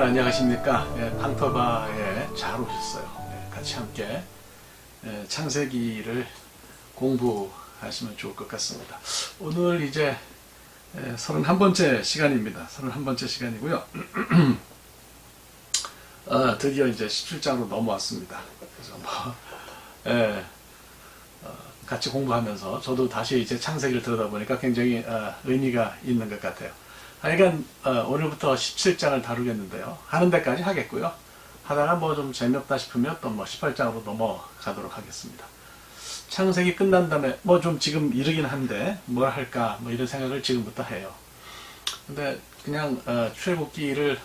안녕하십니까. 방터바에 잘 오셨어요. 같이 함께 창세기를 공부하시면 좋을 것 같습니다. 오늘 이제 31번째 시간입니다. 31번째 시간이고요. 드디어 이제 17장으로 넘어왔습니다. 그래서 같이 공부하면서 저도 다시 이제 창세기를 들여다보니까 굉장히 의미가 있는 것 같아요. 하여간 오늘부터 17장을 다루겠는데요. 하는 데까지 하겠고요. 하다가 뭐 좀 재미없다 싶으면 또 뭐 18장으로 넘어가도록 하겠습니다. 창세기 끝난 다음에 뭐 좀 지금 이르긴 한데 뭘 할까 뭐 이런 생각을 지금부터 해요. 근데 그냥 출애굽기를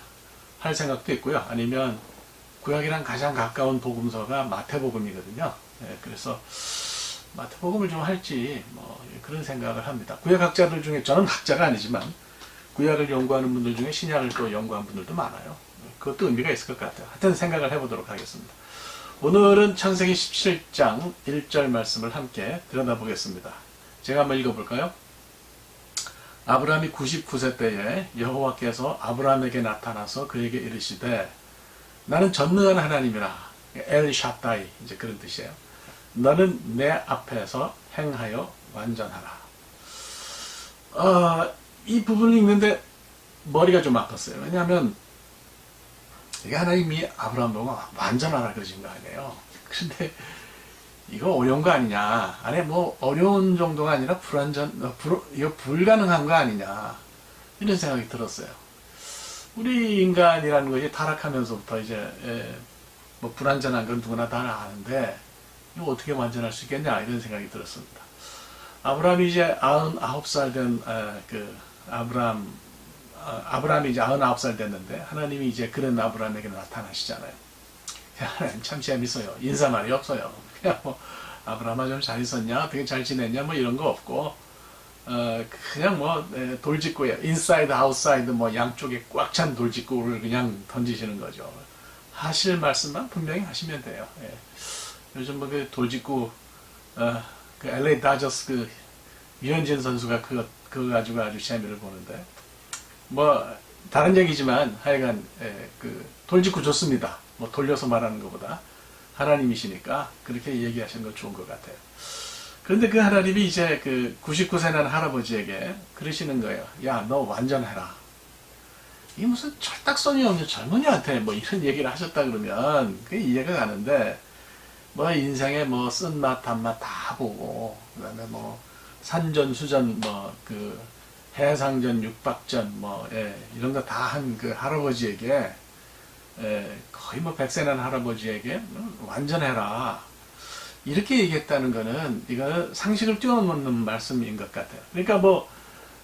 할 생각도 있고요. 아니면 구약이랑 가장 가까운 복음서가 마태복음이거든요. 그래서 마태복음을 좀 할지 뭐 그런 생각을 합니다. 구약학자들 중에 저는 학자가 아니지만 구약을 연구하는 분들 중에 신약을 또 연구한 분들도 많아요. 그것도 의미가 있을 것 같아요. 하여튼 생각을 해보도록 하겠습니다. 오늘은 창세기 17장 1절 말씀을 함께 들여다보겠습니다. 제가 한번 읽어볼까요? 아브라함이 99세 때에 여호와께서 아브라함에게 나타나서 그에게 이르시되 나는 전능한 하나님이라 엘 샤다이 이제 그런 뜻이에요. 너는 내 앞에서 행하여 완전하라. 이 부분을 읽는데 머리가 좀 아팠어요. 왜냐하면 이게 하나님이 아브라함 보고 완전하라 그러신 거 아니에요. 근데 이거 어려운 거 아니냐. 아니 뭐 어려운 정도가 아니라 이거 불가능한 거 아니냐. 이런 생각이 들었어요. 우리 인간이라는 것이 타락하면서부터 이제 뭐 불완전한 건 누구나 다 아는데 이거 어떻게 완전할 수 있겠냐 이런 생각이 들었습니다. 아브라함이 이제 99살 된 아브라함이 이제 99살 됐는데 하나님이 이제 그런 아브라함에게 나타나시잖아요. 참 재밌어요. 인사말이 없어요. 그냥 뭐 아브라함아 좀 잘 있었냐, 되게 잘 지냈냐 뭐 이런 거 없고 그냥 뭐 돌직구예요. 인사이드, 아웃사이드 뭐 양쪽에 꽉 찬 돌직구를 그냥 던지시는 거죠. 하실 말씀만 분명히 하시면 돼요. 요즘 뭐 그 돌직구 그 LA 다저스 그 유현진 선수가 그거 가지고 아주 재미를 보는데 뭐 다른 얘기지만 하여간 그 돌직구 좋습니다. 뭐 돌려서 말하는 것보다 하나님이시니까 그렇게 얘기하시는 거 좋은 것 같아요. 그런데 그 하나님이 이제 그 99세 난 할아버지에게 그러시는 거예요. 야, 너 완전해라. 이 무슨 철딱서니 없는 젊은이한테 뭐 이런 얘기를 하셨다 그러면 그게 이해가 가는데 뭐 인생의 뭐 쓴맛 단맛 다 보고 그다음에 뭐 산전 수전 뭐 그 해상전 육박전 뭐 이런 거 다 한 그 할아버지에게 거의 뭐 100세 난 할아버지에게 완전해라 이렇게 얘기했다는 거는 이거는 상식을 뛰어넘는 말씀인 것 같아요. 그러니까 뭐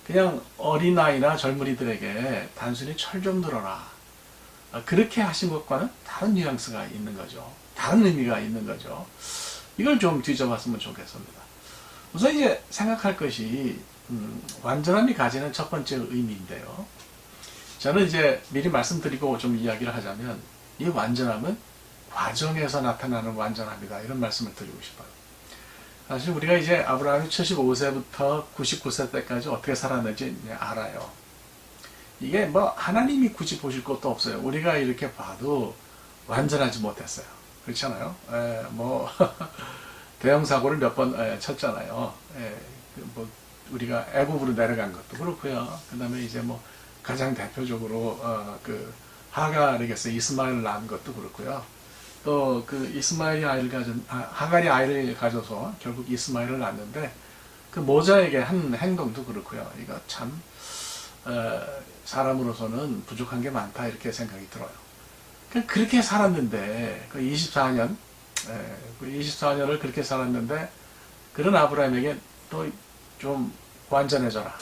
그냥 어린아이나 젊은이들에게 단순히 철 좀 들어라 그렇게 하신 것과는 다른 뉘앙스가 있는 거죠. 다른 의미가 있는 거죠. 이걸 좀 뒤져봤으면 좋겠습니다. 우선 이제 생각할 것이 완전함이 가지는 첫 번째 의미인데요. 저는 이제 미리 말씀드리고 좀 이야기를 하자면 이 완전함은 과정에서 나타나는 완전함이다. 이런 말씀을 드리고 싶어요. 사실 우리가 이제 아브라함이 75세부터 99세 때까지 어떻게 살았는지 알아요. 이게 뭐 하나님이 굳이 보실 것도 없어요. 우리가 이렇게 봐도 완전하지 못했어요. 그렇잖아요. 뭐 대형 사고를 몇 번 쳤잖아요. 뭐 우리가 애국으로 내려간 것도 그렇고요. 그다음에 이제 뭐 가장 대표적으로 그 하갈에게서 이스마엘을 낳은 것도 그렇고요. 또 그 이스마엘이 하갈이 아이를 가져서 결국 이스마엘을 낳는데 그 모자에게 한 행동도 그렇고요. 이거 참 사람으로서는 부족한 게 많다 이렇게 생각이 들어요. 그렇게 살았는데 그 24년 그 24년을 그렇게 살았는데 그런 아브라함에게 또 좀 완전해져라.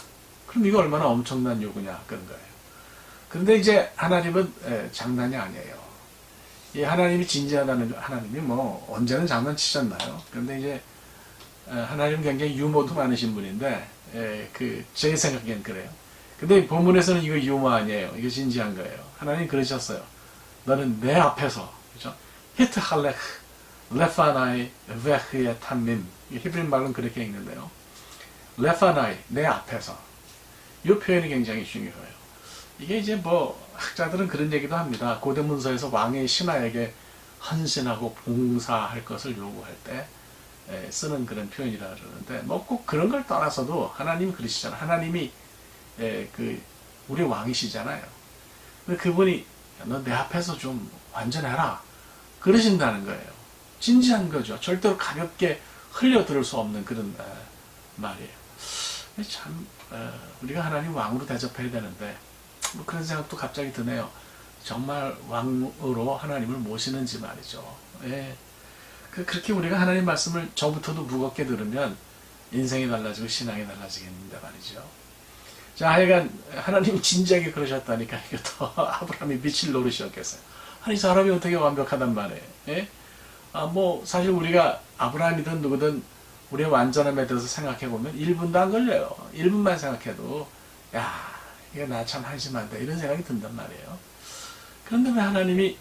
그럼 이거 얼마나 엄청난 요구냐 그런 거예요. 그런데 이제 하나님은 장난이 아니에요. 이 하나님이 진지하다는 하나님이 뭐 언제는 장난치셨나요? 그런데 이제 하나님 굉장히 유머도 많으신 분인데 제 생각엔 그래요. 근데 본문에서는 이거 유머 아니에요. 이거 진지한 거예요. 하나님 그러셨어요. 너는 내 앞에서 그죠? 히트 할렉 레파나이 베흐의 탐밈 히브리 말로는 그렇게 읽는데요. 레파나이 내 앞에서 이 표현이 굉장히 중요해요. 이게 이제 뭐 학자들은 그런 얘기도 합니다. 고대 문서에서 왕의 신하에게 헌신하고 봉사할 것을 요구할 때 쓰는 그런 표현이라 그러는데 뭐 꼭 그런 걸 떠나서도 하나님이 그러시잖아요. 하나님이 그 우리 왕이시잖아요. 근데 그분이 너 내 앞에서 좀 완전해라 그러신다는 거예요. 진지한 거죠. 절대로 가볍게 흘려들을 수 없는 그런 말이에요. 참 우리가 하나님 왕으로 대접해야 되는데 뭐 그런 생각도 갑자기 드네요. 정말 왕으로 하나님을 모시는지 말이죠. 예. 그렇게 우리가 하나님 말씀을 저부터도 무겁게 들으면 인생이 달라지고 신앙이 달라지겠는데 말이죠. 자, 하여간 하나님이 진지하게 그러셨다니까 이게 더 아브라함이 미칠 노릇이었겠어요. 아니 사람이 어떻게 완벽하단 말이에요. 예? 뭐 사실 우리가 아브라함이든 누구든 우리의 완전함에 대해서 생각해보면 1분도 안 걸려요. 1분만 생각해도 야 이거 나 참 한심한데 이런 생각이 든단 말이에요. 그런데 왜 하나님이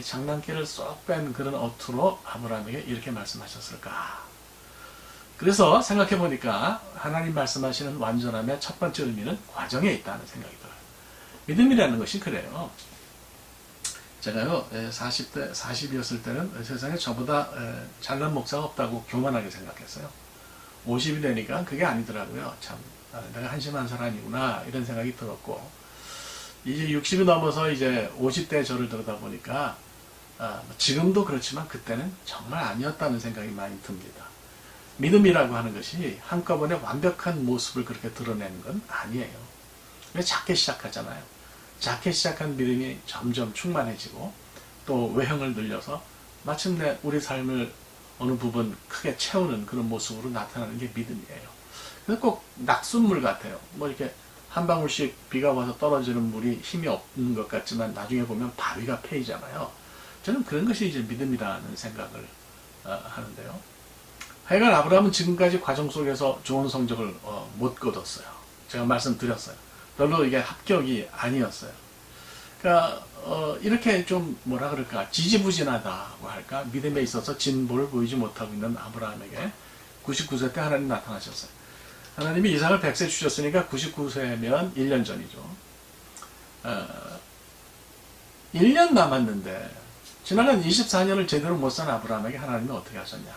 장난기를 쏙 뺀 그런 어투로 아브라함에게 이렇게 말씀하셨을까? 그래서 생각해보니까 하나님 말씀하시는 완전함의 첫 번째 의미는 과정에 있다는 생각이 들어요. 믿음이라는 것이 그래요. 제가요 40대 40이었을 때는 세상에 저보다 잘난 목사가 없다고 교만하게 생각했어요. 50이 되니까 그게 아니더라고요. 참 내가 한심한 사람이구나 이런 생각이 들었고 이제 60이 넘어서 이제 50대 저를 들여다보니까 지금도 그렇지만 그때는 정말 아니었다는 생각이 많이 듭니다. 믿음이라고 하는 것이 한꺼번에 완벽한 모습을 그렇게 드러내는 건 아니에요. 왜 작게 시작하잖아요. 작게 시작한 믿음이 점점 충만해지고 또 외형을 늘려서 마침내 우리 삶을 어느 부분 크게 채우는 그런 모습으로 나타나는 게 믿음이에요. 그래서 꼭 낙숫물 같아요. 뭐 이렇게 한 방울씩 비가 와서 떨어지는 물이 힘이 없는 것 같지만 나중에 보면 바위가 패이잖아요. 저는 그런 것이 이제 믿음이라는 생각을 하는데요. 하여간 아브라함은 지금까지 과정 속에서 좋은 성적을 못 거뒀어요. 제가 말씀드렸어요. 별로 이게 합격이 아니었어요. 그러니까 이렇게 좀 뭐라 그럴까 지지부진하다고 할까 믿음에 있어서 진보를 보이지 못하고 있는 아브라함에게 99세 때 하나님 나타나셨어요. 하나님이 이삭을 100세 주셨으니까 99세면 1년 전이죠. 1년 남았는데 지나간 24년을 제대로 못 산 아브라함에게 하나님이 어떻게 하셨냐.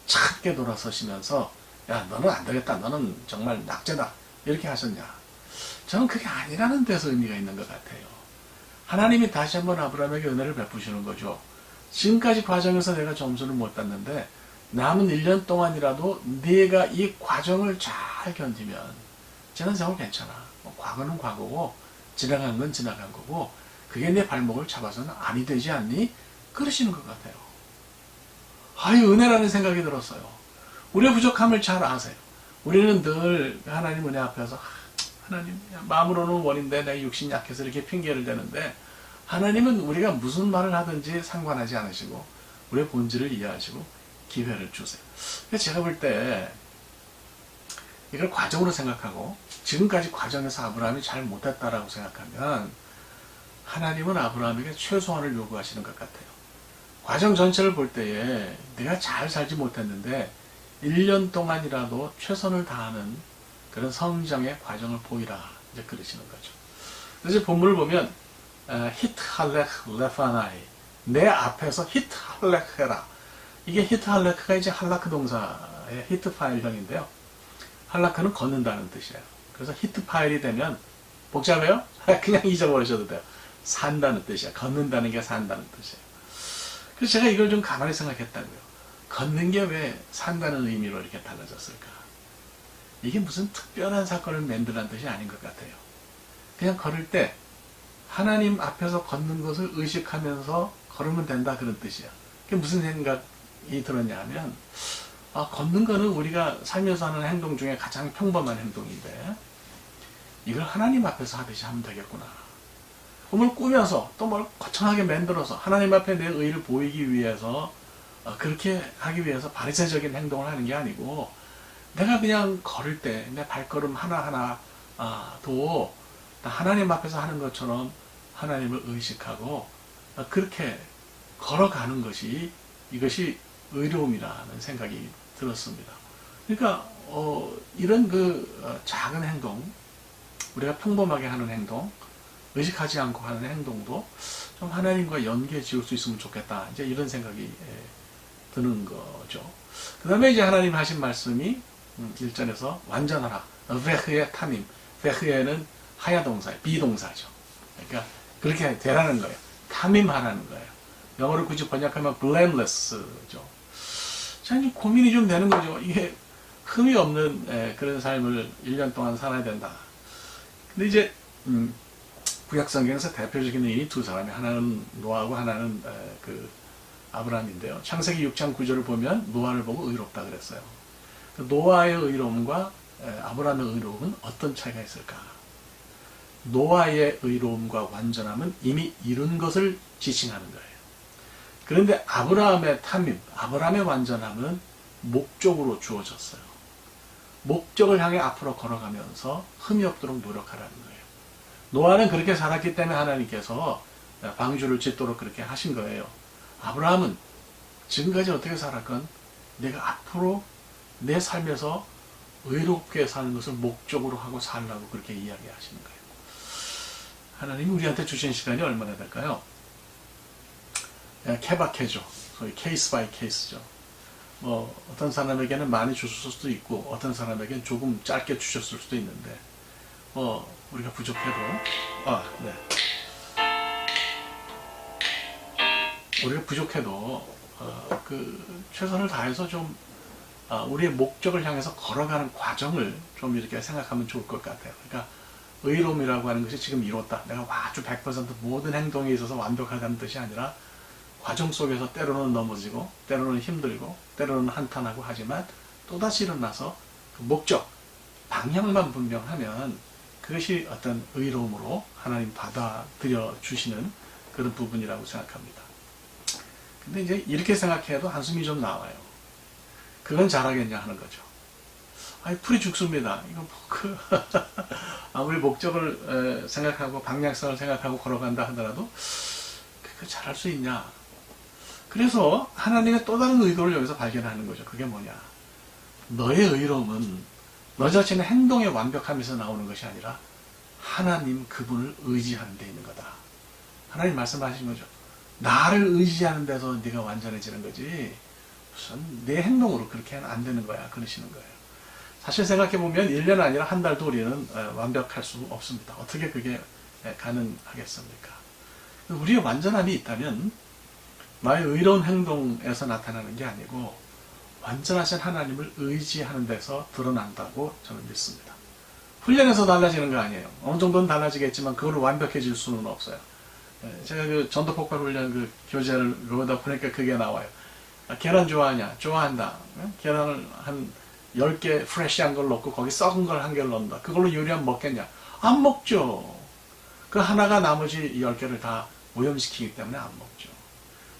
차갑게 돌아서시면서 야 너는 안 되겠다. 너는 정말 낙제다. 이렇게 하셨냐. 저는 그게 아니라는 데서 의미가 있는 것 같아요. 하나님이 다시 한번 아브라함에게 은혜를 베푸시는 거죠. 지금까지 과정에서 내가 점수를 못 땄는데 남은 1년 동안이라도 네가 이 과정을 잘 견디면 지난 세월 괜찮아. 과거는 과거고 지나간 건 지나간 거고 그게 내 발목을 잡아서는 아니 되지 않니? 그러시는 것 같아요. 아유 은혜라는 생각이 들었어요. 우리의 부족함을 잘 아세요. 우리는 늘 하나님 은혜 앞에서 하나님 마음으로는 원인데 내 육신이 약해서 이렇게 핑계를 대는데 하나님은 우리가 무슨 말을 하든지 상관하지 않으시고 우리의 본질을 이해하시고 기회를 주세요. 제가 볼 때 이걸 과정으로 생각하고 지금까지 과정에서 아브라함이 잘 못했다라고 생각하면 하나님은 아브라함에게 최소한을 요구하시는 것 같아요. 과정 전체를 볼 때에 내가 잘 살지 못했는데 1년 동안이라도 최선을 다하는 그런 성장의 과정을 보이라 이제 그러시는 거죠. 그래서 본문을 보면 히트할렉 레파나이 내 앞에서 히트할렉 해라. 이게 히트할렉가 이제 할라크 동사의 히트 파일형인데요. 할라크는 걷는다는 뜻이에요. 그래서 히트 파일이 되면 복잡해요? 그냥 잊어버리셔도 돼요. 산다는 뜻이야. 걷는다는 게 산다는 뜻이에요. 그래서 제가 이걸 좀 가만히 생각했다고요. 걷는 게 왜 산다는 의미로 이렇게 달라졌을까? 이게 무슨 특별한 사건을 만들라는 뜻이 아닌 것 같아요. 그냥 걸을 때 하나님 앞에서 걷는 것을 의식하면서 걸으면 된다 그런 뜻이에요. 그게 무슨 생각이 들었냐 하면 걷는 거는 우리가 살면서 하는 행동 중에 가장 평범한 행동인데 이걸 하나님 앞에서 하듯이 하면 되겠구나. 꿈을 꾸면서 또 뭘 거창하게 만들어서 하나님 앞에 내 의를 보이기 위해서 그렇게 하기 위해서 바리새적인 행동을 하는 게 아니고 내가 그냥 걸을 때 내 발걸음 하나하나도 하나님 앞에서 하는 것처럼 하나님을 의식하고 그렇게 걸어가는 것이 이것이 의로움이라는 생각이 들었습니다. 그러니까 이런 작은 행동 우리가 평범하게 하는 행동 의식하지 않고 하는 행동도 좀 하나님과 연계해 지을 수 있으면 좋겠다. 이제 이런 생각이 드는 거죠. 그 다음에 이제 하나님 하신 말씀이 1절에서 완전하라. 베흐의 탐임. 베흐에는 하야 동사예요. 비동사죠. 그러니까 그렇게 되라는 거예요. 탐임하라는 거예요. 영어로 굳이 번역하면 blameless죠. 참 고민이 좀 되는 거죠. 이게 흠이 없는 그런 삶을 1년 동안 살아야 된다. 근데 이제 구약 성경에서 대표적인 인이 두 사람이, 하나는 노아하고 하나는 그 아브라함인데요. 창세기 6장 9절을 보면 노아를 보고 의롭다 그랬어요. 노아의 의로움과 아브라함의 의로움은 어떤 차이가 있을까? 노아의 의로움과 완전함은 이미 이룬 것을 지칭하는 거예요. 그런데 아브라함의 탐임, 아브라함의 완전함은 목적으로 주어졌어요. 목적을 향해 앞으로 걸어가면서 흠이 없도록 노력하라는 거예요. 노아는 그렇게 살았기 때문에 하나님께서 방주를 짓도록 그렇게 하신 거예요. 아브라함은 지금까지 어떻게 살았건 내가 앞으로 내 삶에서 의롭게 사는 것을 목적으로 하고 살라고 그렇게 이야기하시는 거예요. 하나님이 우리한테 주신 시간이 얼마나 될까요? 케바케죠. 소위 케이스 바이 케이스죠. 뭐 어떤 사람에게는 많이 주셨을 수도 있고 어떤 사람에게는 조금 짧게 주셨을 수도 있는데 우리가 부족해도 우리가 부족해도 그 최선을 다해서 좀 우리의 목적을 향해서 걸어가는 과정을 좀 이렇게 생각하면 좋을 것 같아요. 그러니까 의로움이라고 하는 것이 지금 이뤘다. 내가 아주 100% 모든 행동에 있어서 완벽하다는 뜻이 아니라 과정 속에서 때로는 넘어지고 때로는 힘들고 때로는 한탄하고 하지만 또다시 일어나서 그 목적, 방향만 분명하면 그것이 어떤 의로움으로 하나님 받아들여 주시는 그런 부분이라고 생각합니다. 근데 이제 이렇게 생각해도 한숨이 좀 나와요. 그건 잘하겠냐 하는 거죠. 아니, 풀이 죽습니다. 이거 아무리 목적을 생각하고 방향성을 생각하고 걸어간다 하더라도 그거 잘할 수 있냐. 그래서 하나님의 또 다른 의도를 여기서 발견하는 거죠. 그게 뭐냐. 너의 의로움은 너 자신의 행동의 완벽함에서 나오는 것이 아니라 하나님 그분을 의지하는 데 있는 거다. 하나님 말씀하신 거죠. 나를 의지하는 데서 네가 완전해지는 거지 무슨 내 행동으로 그렇게 하면 안 되는 거야. 그러시는 거예요. 사실 생각해보면 1년 아니라 한 달도 우리는 완벽할 수 없습니다. 어떻게 그게 가능하겠습니까? 우리의 완전함이 있다면 나의 의로운 행동에서 나타나는 게 아니고 완전하신 하나님을 의지하는 데서 드러난다고 저는 믿습니다. 훈련에서 달라지는 거 아니에요. 어느 정도는 달라지겠지만 그걸 완벽해질 수는 없어요. 제가 그 전도폭발 훈련 그 교재를 보다 보니까 그게 나와요. 계란 좋아하냐? 좋아한다. 계란을 한 10개 프레시한 걸 넣고 거기 썩은 걸 한 개를 넣는다. 그걸로 요리하면 먹겠냐? 안 먹죠. 그 하나가 나머지 10개를 다 오염시키기 때문에 안 먹죠.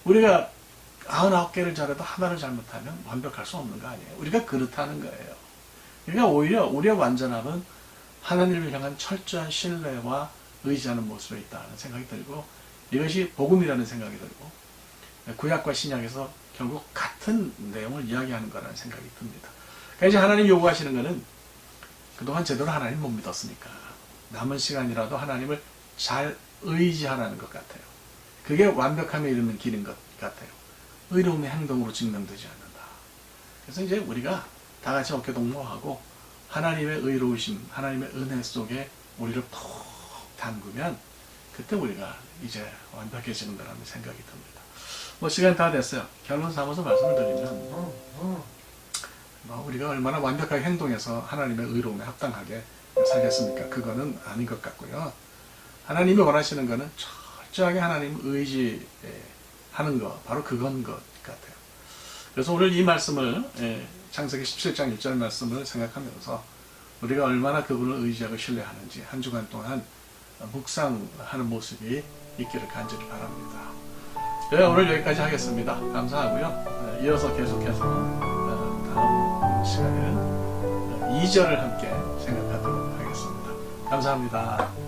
우리가 99개를 잘해도 하나를 잘못하면 완벽할 수 없는 거 아니에요. 우리가 그렇다는 거예요. 그러니까 오히려 우리의 완전함은 하나님을 향한 철저한 신뢰와 의지하는 모습에 있다는 생각이 들고 이것이 복음이라는 생각이 들고 구약과 신약에서 결국 같은 내용을 이야기하는 거라는 생각이 듭니다. 그러니까 이제 하나님 요구하시는 것은 그동안 제대로 하나님 못 믿었으니까 남은 시간이라도 하나님을 잘 의지하라는 것 같아요. 그게 완벽함에 이르는 길인 것 같아요. 의로움의 행동으로 증명되지 않는다. 그래서 이제 우리가 다 같이 어깨 동무하고 하나님의 의로우심, 하나님의 은혜 속에 우리를 푹 담그면 그때 우리가 이제 완벽해지는 거라는 생각이 듭니다. 뭐 시간 다 됐어요. 결론 삼아서 말씀을 드리면 우리가 얼마나 완벽하게 행동해서 하나님의 의로움에 합당하게 살겠습니까? 그거는 아닌 것 같고요. 하나님이 원하시는 거는 철저하게 하나님을 의지하는 것, 바로 그건 것 같아요. 그래서 오늘 이 말씀을 창세기 17장 1절 말씀을 생각하면서 우리가 얼마나 그분을 의지하고 신뢰하는지 한 주간 동안 묵상하는 모습이 있기를 간절히 바랍니다. 네, 오늘 여기까지 하겠습니다. 감사하고요. 이어서 계속해서 다음 시간에는 2절을 함께 생각하도록 하겠습니다. 감사합니다.